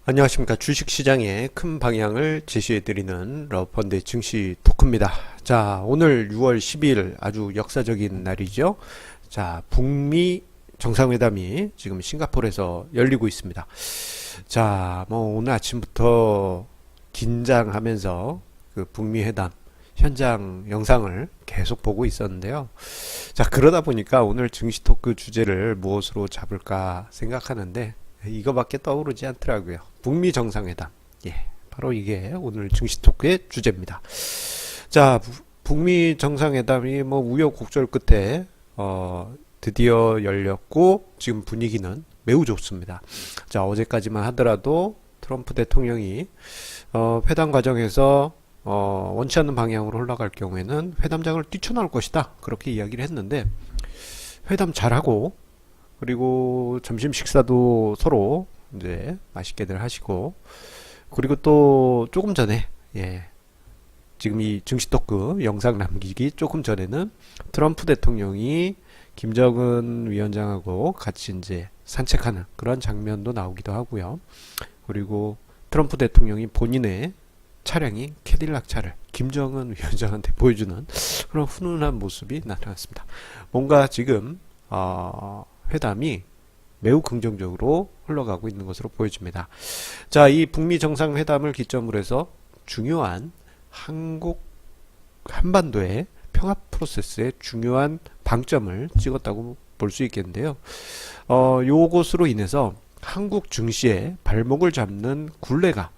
안녕하십니까. 주식시장의 큰 방향을 제시해드리는 러펀드의 증시 토크입니다. 자, 오늘 6월 12일 아주 역사적인 날이죠. 자, 북미 정상회담이 지금 싱가포르에서 열리고 있습니다. 자, 뭐 오늘 아침부터 긴장하면서 그 북미 회담 현장 영상을 계속 보고 있었는데요. 자, 그러다 보니까 오늘 증시 토크 주제를 무엇으로 잡을까 생각하는데 이거밖에 떠오르지 않더라고요. 북미 정상회담. 예, 바로 이게 오늘 증시 토크의 주제입니다. 자, 북미 정상회담이 뭐 우여곡절 끝에 드디어 열렸고 지금 분위기는 매우 좋습니다. 자, 어제까지만 하더라도 트럼프 대통령이 회담 과정에서 원치 않는 방향으로 흘러갈 경우에는 회담장을 뛰쳐나올 것이다. 그렇게 이야기를 했는데 회담 잘하고 그리고 점심 식사도 서로 이제 맛있게들 하시고 그리고 또 조금 전에 지금 이 증시 토크 영상 남기기 조금 전에는 트럼프 대통령이 김정은 위원장하고 같이 이제 산책하는 그런 장면도 나오기도 하고요. 그리고 트럼프 대통령이 본인의 차량이 캐딜락 차를 김정은 위원장한테 보여주는 그런 훈훈한 모습이 나타났습니다. 뭔가 지금 회담이 매우 긍정적으로 흘러가고 있는 것으로 보여집니다. 자, 이 북미 정상회담을 기점으로 해서 중요한 한반도의 평화 프로세스의 중요한 방점을 찍었다고 볼 수 있겠는데요. 요것으로 인해서 한국 증시의 발목을 잡는 굴레가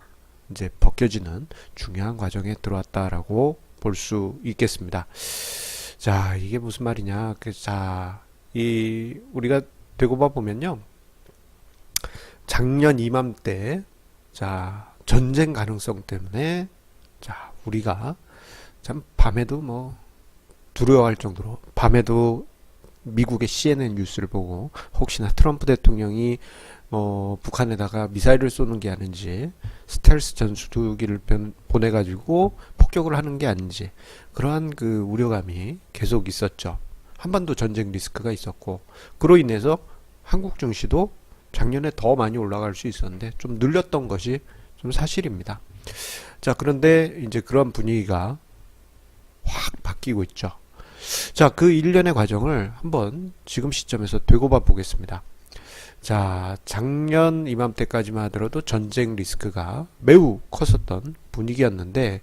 이제 벗겨지는 중요한 과정에 들어왔다라고 볼 수 있겠습니다. 자, 이게 무슨 말이냐? 우리가 되고 봐 보면요. 작년 이맘때, 전쟁 가능성 때문에, 우리가 참 밤에도 뭐 두려워할 정도로, 밤에도 미국의 CNN 뉴스를 보고, 혹시나 트럼프 대통령이 북한에다가 미사일을 쏘는 게 아닌지, 스텔스 전투기를 보내가지고 폭격을 하는 게 아닌지, 그러한 그 우려감이 계속 있었죠. 한반도 전쟁 리스크가 있었고 그로 인해서 한국 증시도 작년에 더 많이 올라갈 수 있었는데 좀 늘렸던 것이 좀 사실입니다. 자, 그런데 이제 그런 분위기가 확 바뀌고 있죠. 자, 그 일련의 과정을 한번 지금 시점에서 되고 봐 보겠습니다. 자, 작년 이맘때까지만 하더라도 전쟁 리스크가 매우 컸었던 분위기였는데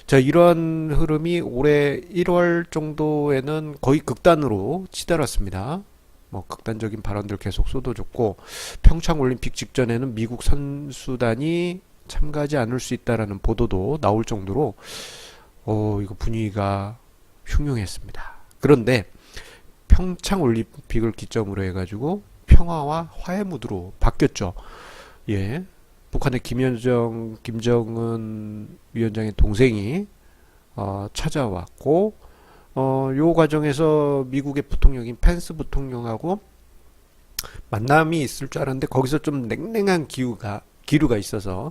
자, 이러한 흐름이 올해 1월 정도에는 거의 극단으로 치달았습니다. 뭐 극단적인 발언들 계속 쏟아졌고 평창 올림픽 직전에는 미국 선수단이 참가하지 않을 수 있다라는 보도도 나올 정도로 이거 분위기가 흉흉했습니다. 그런데 평창 올림픽을 기점으로 해가지고 평화와 화해 무드로 바뀌었죠. 예. 북한의 김정은 위원장의 동생이 찾아왔고 요 과정에서 미국의 부통령인 펜스 부통령하고 만남이 있을 줄 알았는데 거기서 좀 냉랭한 기류가 있어서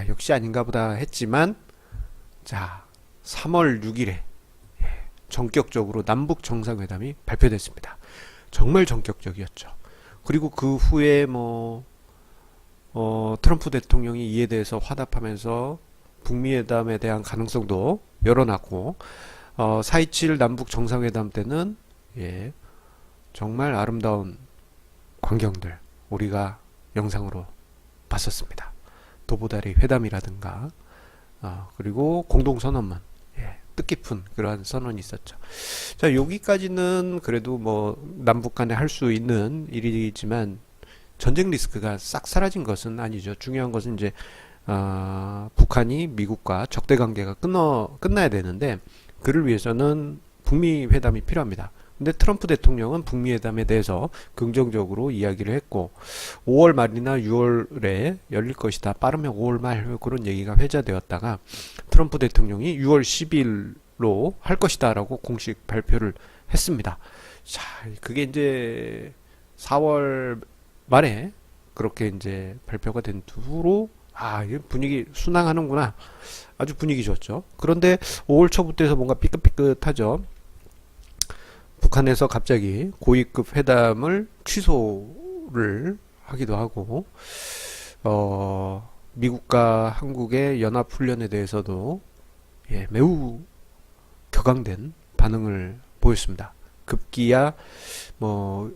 역시 아닌가 보다 했지만 자 3월 6일에 전격적으로 남북 정상회담이 발표됐습니다. 정말 전격적이었죠. 그리고 그 후에 트럼프 대통령이 이에 대해서 화답하면서 북미회담에 대한 가능성도 열어놨고 4.27 남북 정상회담 때는 정말 아름다운 광경들 우리가 영상으로 봤었습니다. 도보다리 회담이라든가 그리고 공동선언문 뜻깊은 그러한 선언이 있었죠. 자, 여기까지는 그래도 뭐 남북 간에 할 수 있는 일이지만 전쟁 리스크가 싹 사라진 것은 아니죠. 중요한 것은 이제 북한이 미국과 적대 관계가 끝나야 되는데 그를 위해서는 북미 회담이 필요합니다. 근데 트럼프 대통령은 북미 회담에 대해서 긍정적으로 이야기를 했고 5월 말이나 6월에 열릴 것이다. 빠르면 5월 말 그런 얘기가 회자되었다가 트럼프 대통령이 6월 10일로 할 것이다라고 공식 발표를 했습니다. 자, 그게 이제 4월 말에 그렇게 이제 발표가 된 후로 분위기 순항하는구나. 아주 분위기 좋죠. 그런데 5월 초부터 해서 뭔가 삐끗삐끗하죠. 북한에서 갑자기 고위급 회담을 취소를 하기도 하고 미국과 한국의 연합훈련에 대해서도 매우 격앙된 반응을 보였습니다. 급기야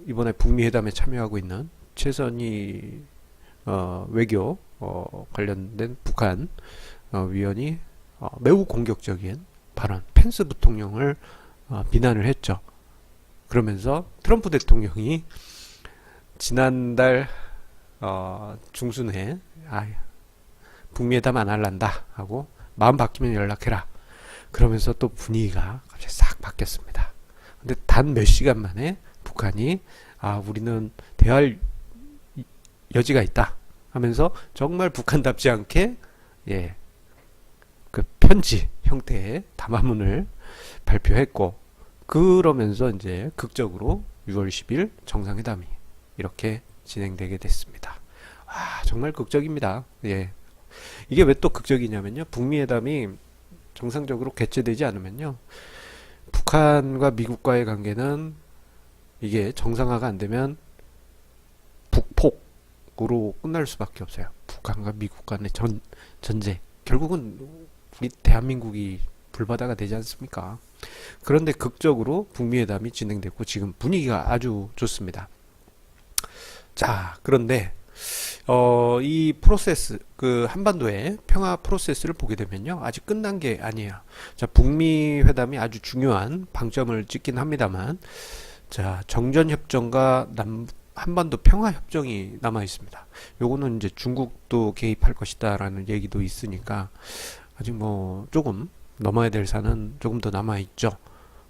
이번에 북미 회담에 참여하고 있는 최선희 외교 관련된 북한 위원이 매우 공격적인 발언, 펜스 부통령을 비난을 했죠. 그러면서 트럼프 대통령이 지난달 중순에 북미 회담 안 할란다 하고 마음 바뀌면 연락해라. 그러면서 또 분위기가 갑자기 싹 바뀌었습니다. 근데 단 몇 시간 만에 북한이 우리는 대화할 여지가 있다 하면서 정말 북한답지 않게 그 편지 형태의 담화문을 발표했고, 그러면서 이제 극적으로 6월 10일 정상회담이 이렇게 진행되게 됐습니다. 정말 극적입니다. 이게 왜 또 극적이냐면요, 북미 회담이 정상적으로 개최되지 않으면요, 북한과 미국과의 관계는 이게 정상화가 안 되면 북폭으로 끝날 수밖에 없어요. 북한과 미국 간의 전쟁. 결국은 우리 대한민국이 불바다가 되지 않습니까? 그런데 극적으로 북미 회담이 진행됐고 지금 분위기가 아주 좋습니다. 자, 그런데 이 프로세스, 그 한반도의 평화 프로세스를 보게 되면요, 아직 끝난 게 아니에요. 자, 북미 회담이 아주 중요한 방점을 찍긴 합니다만, 자, 정전협정과 한반도 평화협정이 남아 있습니다. 요거는 이제 중국도 개입할 것이다라는 얘기도 있으니까 아직 조금 넘어야 될 산은 조금 더 남아 있죠.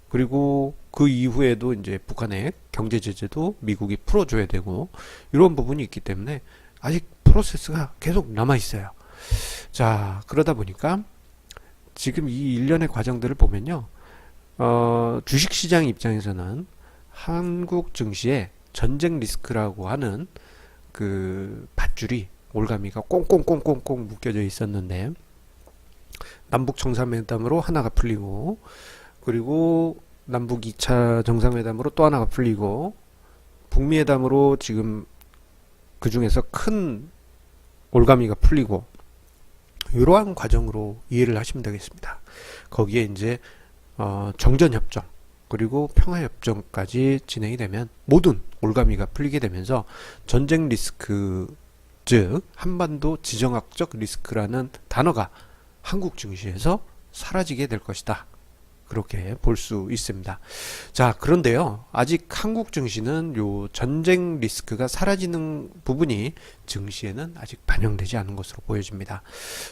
그리고 그 이후에도 이제 북한의 경제 제재도 미국이 풀어줘야 되고 이런 부분이 있기 때문에 아직 프로세스가 계속 남아 있어요. 자, 그러다 보니까 지금 이 일련의 과정들을 보면요, 주식시장 입장에서는 한국 증시에 전쟁 리스크라고 하는 그 밧줄이, 올가미가 꽁꽁꽁꽁꽁 묶여져 있었는데 남북 정상회담으로 하나가 풀리고, 그리고 남북 2차 정상회담으로 또 하나가 풀리고, 북미 회담으로 지금 그 중에서 큰 올가미가 풀리고, 이러한 과정으로 이해를 하시면 되겠습니다. 거기에 이제 정전협정 그리고 평화협정까지 진행이 되면 모든 올가미가 풀리게 되면서 전쟁 리스크, 즉 한반도 지정학적 리스크라는 단어가 한국 증시에서 사라지게 될 것이다. 그렇게 볼 수 있습니다. 자, 그런데요, 아직 한국 증시는 요 전쟁 리스크가 사라지는 부분이 증시에는 아직 반영되지 않은 것으로 보여집니다.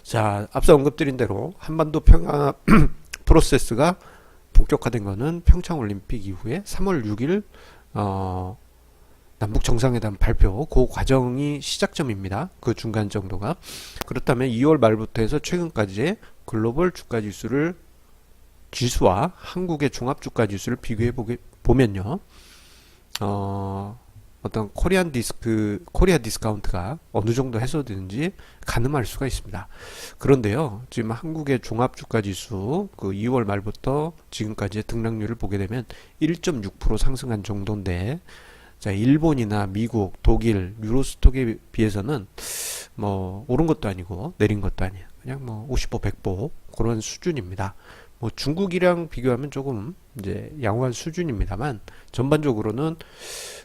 자, 앞서 언급드린 대로 한반도 평화 프로세스가 본격화된 것은 평창올림픽 이후에 3월 6일 남북 정상회담 발표, 그 과정이 시작점입니다. 그 중간 정도가. 그렇다면 2월 말부터 해서 최근까지의 글로벌 주가 지수와 한국의 종합 주가 지수를 비교해 보면요, 어떤 코리아 디스카운트가 어느 정도 해소되는지 가늠할 수가 있습니다. 그런데요, 지금 한국의 종합 주가 지수 그 2월 말부터 지금까지의 등락률을 보게 되면 1.6% 상승한 정도인데, 자, 일본이나 미국, 독일, 유로스톡에 비해서는 오른 것도 아니고 내린 것도 아니에요. 그냥 55, 100보 그런 수준입니다. 중국이랑 비교하면 조금 이제 양호한 수준입니다만 전반적으로는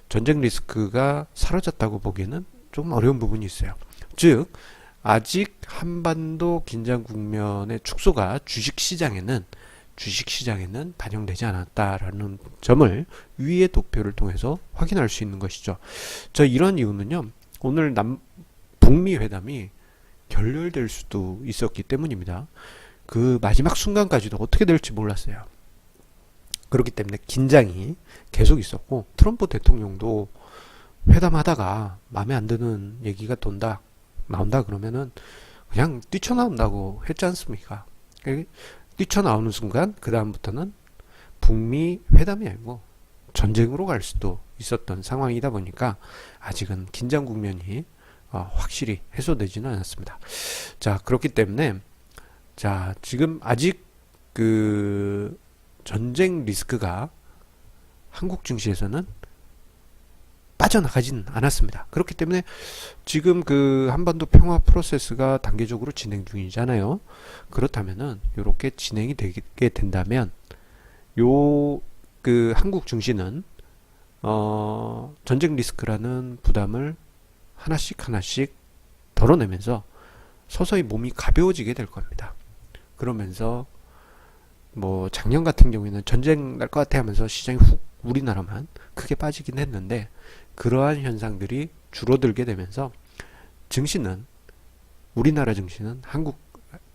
전쟁 리스크가 사라졌다고 보기에는 좀 어려운 부분이 있어요. 즉, 아직 한반도 긴장 국면의 축소가 주식시장에는 반영되지 않았다라는 점을 위의 도표를 통해서 확인할 수 있는 것이죠. 이런 이유는요, 오늘 북미 회담이 결렬될 수도 있었기 때문입니다. 그 마지막 순간까지도 어떻게 될지 몰랐어요. 그렇기 때문에 긴장이 계속 있었고, 트럼프 대통령도 회담하다가 마음에 안 드는 얘기가 나온다 그러면은 그냥 뛰쳐나온다고 했지 않습니까? 뛰쳐나오는 순간 그 다음부터는 북미 회담이 아니고 전쟁으로 갈 수도 있었던 상황이다 보니까 아직은 긴장 국면이 확실히 해소되지는 않았습니다. 자, 그렇기 때문에 자, 지금 아직 그 전쟁 리스크가 한국 증시에서는 빠져나가지는 않았습니다. 그렇기 때문에 지금 그 한반도 평화 프로세스가 단계적으로 진행 중이잖아요. 그렇다면은 이렇게 진행이 되게 된다면 요 그 한국 증시는 전쟁 리스크라는 부담을 하나씩 하나씩 덜어내면서 서서히 몸이 가벼워지게 될 겁니다. 그러면서 뭐 작년 같은 경우에는 전쟁 날 것 같아 하면서 시장이 훅 우리나라만 크게 빠지긴 했는데 그러한 현상들이 줄어들게 되면서 증시는 우리나라 증시는 한국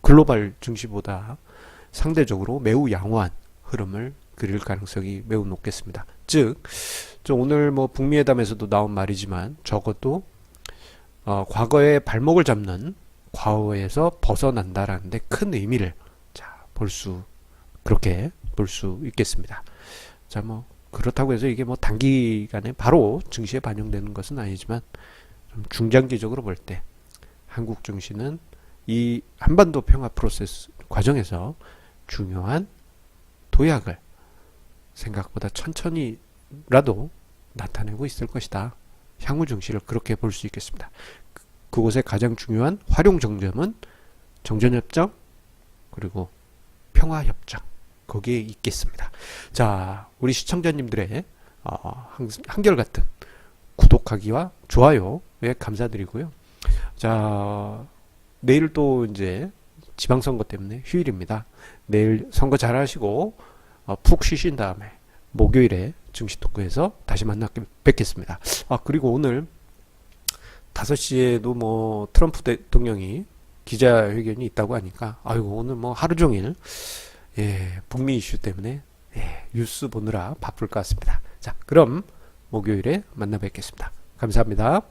글로벌 증시보다 상대적으로 매우 양호한 흐름을 그릴 가능성이 매우 높겠습니다. 즉, 오늘 뭐 북미회담에서도 나온 말이지만 적어도 과거의 발목을 잡는 과거에서 벗어난다라는 데 큰 의미를 그렇게 볼 수 있겠습니다. 자, 뭐 그렇다고 해서 이게 뭐 단기간에 바로 증시에 반영되는 것은 아니지만 좀 중장기적으로 볼 때 한국 증시는 이 한반도 평화 프로세스 과정에서 중요한 도약을 생각보다 천천히라도 나타내고 있을 것이다. 향후 증시를 그렇게 볼 수 있겠습니다. 그곳의 가장 중요한 활용 정점은 정전협정 그리고 평화협정 거기에 있겠습니다. 자, 우리 시청자님들의 한결같은 구독하기와 좋아요에 감사드리고요. 자, 내일 또 이제 지방선거 때문에 휴일입니다. 내일 선거 잘 하시고 푹 쉬신 다음에 목요일에 증시 토크에서 다시 뵙겠습니다. 그리고 오늘 5시에도 뭐 트럼프 대통령이 기자회견이 있다고 하니까 아이고 오늘 뭐 하루 종일 북미 이슈 때문에 뉴스 보느라 바쁠 것 같습니다. 자, 그럼 목요일에 만나 뵙겠습니다. 감사합니다.